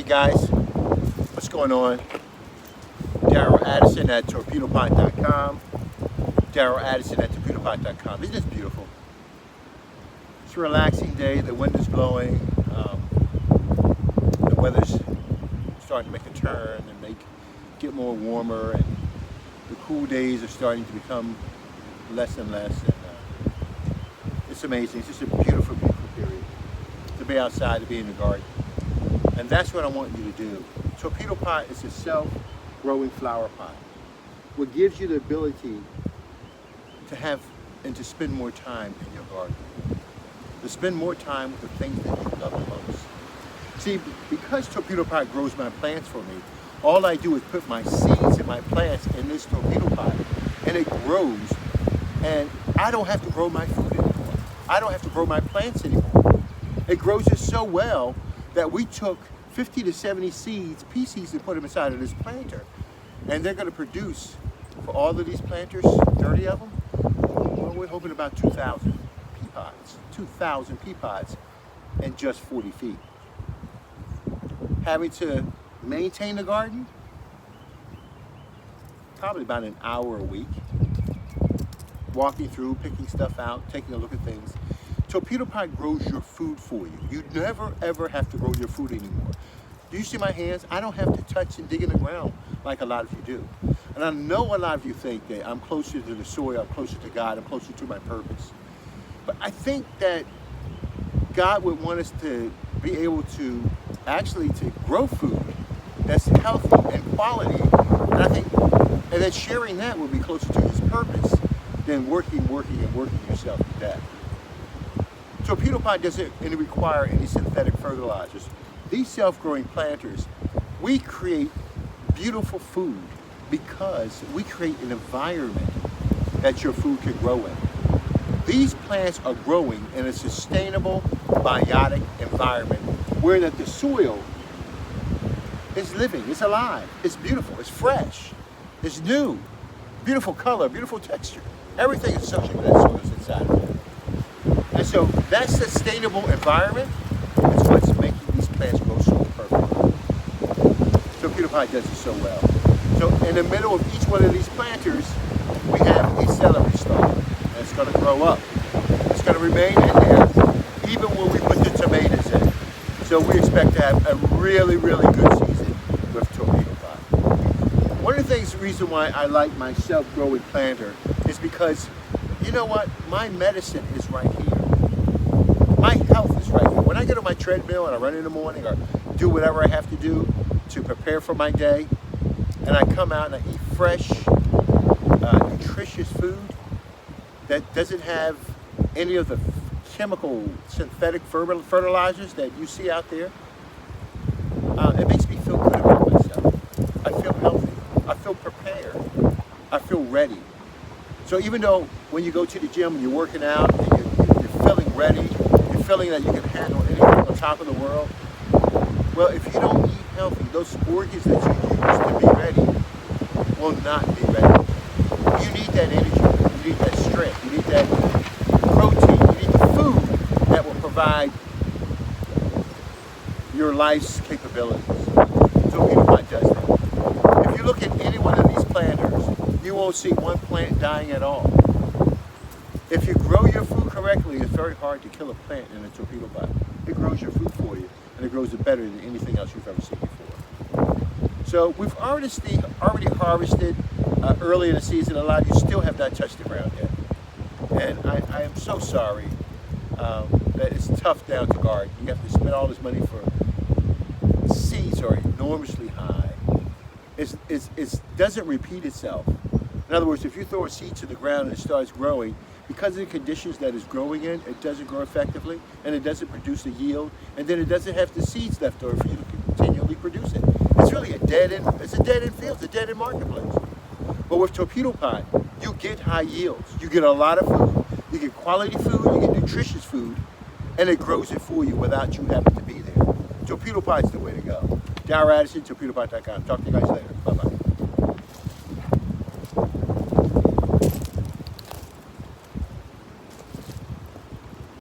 Hey guys, what's going on? Daryl Addison at Torpedopot.com. Daryl Addison at Torpedopot.com. Isn't this beautiful? It's a relaxing day. The wind is blowing. The weather's starting to make a turn and get more warmer, and the cool days are starting to become less and less. And it's amazing. It's just a beautiful, beautiful period to be outside, to be in the garden. And that's what I want you to do. Torpedopot is a self-growing flower pot. What gives you the ability to have and to spend more time in your garden. To spend more time with the things that you love the most. See, because Torpedopot grows my plants for me, all I do is put my seeds and my plants in this Torpedopot, and it grows, and I don't have to grow my food anymore. I don't have to grow my plants anymore. It grows it so well that we took 50 to 70 seeds, pea seeds, and put them inside of this planter. And they're going to produce, for all of these planters, 30 of them, well, we're hoping about 2,000 pea pods. 2,000 pea pods in just 40 feet. Having to maintain the garden, probably about an hour a week. Walking through, picking stuff out, taking a look at things. Torpedopot grows your food for you. You never ever have to grow your food anymore. Do you see my hands? I don't have to touch and dig in the ground like a lot of you do. And I know a lot of you think that I'm closer to the soil, I'm closer to God, I'm closer to my purpose. But I think that God would want us to be able to actually to grow food that's healthy and quality. And that sharing that will be closer to His purpose than working yourself to death. Torpedopot doesn't require any synthetic fertilizers. These self-growing planters, we create beautiful food because we create an environment that your food can grow in. These plants are growing in a sustainable, biotic environment where that the soil is living, it's alive, it's beautiful, it's fresh, it's new, beautiful color, beautiful texture. Everything is associated with that soil that's inside of it. And so that sustainable environment is what's making these plants grow so perfectly. Torpedopot does it so well. So in the middle of each one of these planters, we have a celery stalk. And it's going to grow up. It's going to remain in there even when we put the tomatoes in. So we expect to have a really, really good season with Torpedopot. One of the things, the reason why I like my self-growing planter is because, you know what? My medicine is right here. My health is right here. When I get on my treadmill and I run in the morning or do whatever I have to do to prepare for my day, and I come out and I eat fresh, nutritious food that doesn't have any of the chemical synthetic fertilizers that you see out there, it makes me feel good about myself. I feel healthy. I feel prepared. I feel ready. So even though when you go to the gym and you're working out and you're feeling ready, you're feeling that you can handle anything on top of the world, well, if you don't eat healthy, those organs that you use to be ready will not be ready. You need that energy, you need that strength, you need that protein, you need the food that will provide your life's capabilities. So Torpedopot does that. If you look at any one of these planters, you won't see one plant dying at all. If you grow your food correctly, it's very hard to kill a plant in a Torpedopot. It grows your food for you, and it grows it better than anything else you've ever seen before. So we've already harvested early in the season. A lot of you still have not touched the ground yet. And I am so sorry that it's tough down to garden. You have to spend all this money for seeds are enormously high. It doesn't repeat itself. In other words, if you throw a seed to the ground and it starts growing, because of the conditions that it's growing in, it doesn't grow effectively, and it doesn't produce a yield, and then it doesn't have the seeds left over for you to continually produce it. It's really a dead-end field, it's a dead-end marketplace. But with Torpedopot, you get high yields. You get a lot of food, you get quality food, you get nutritious food, and it grows it for you without you having to be there. Torpedopot's the way to go. Daryl Addison, Torpedopot.com. Talk to you guys later. Bye-bye.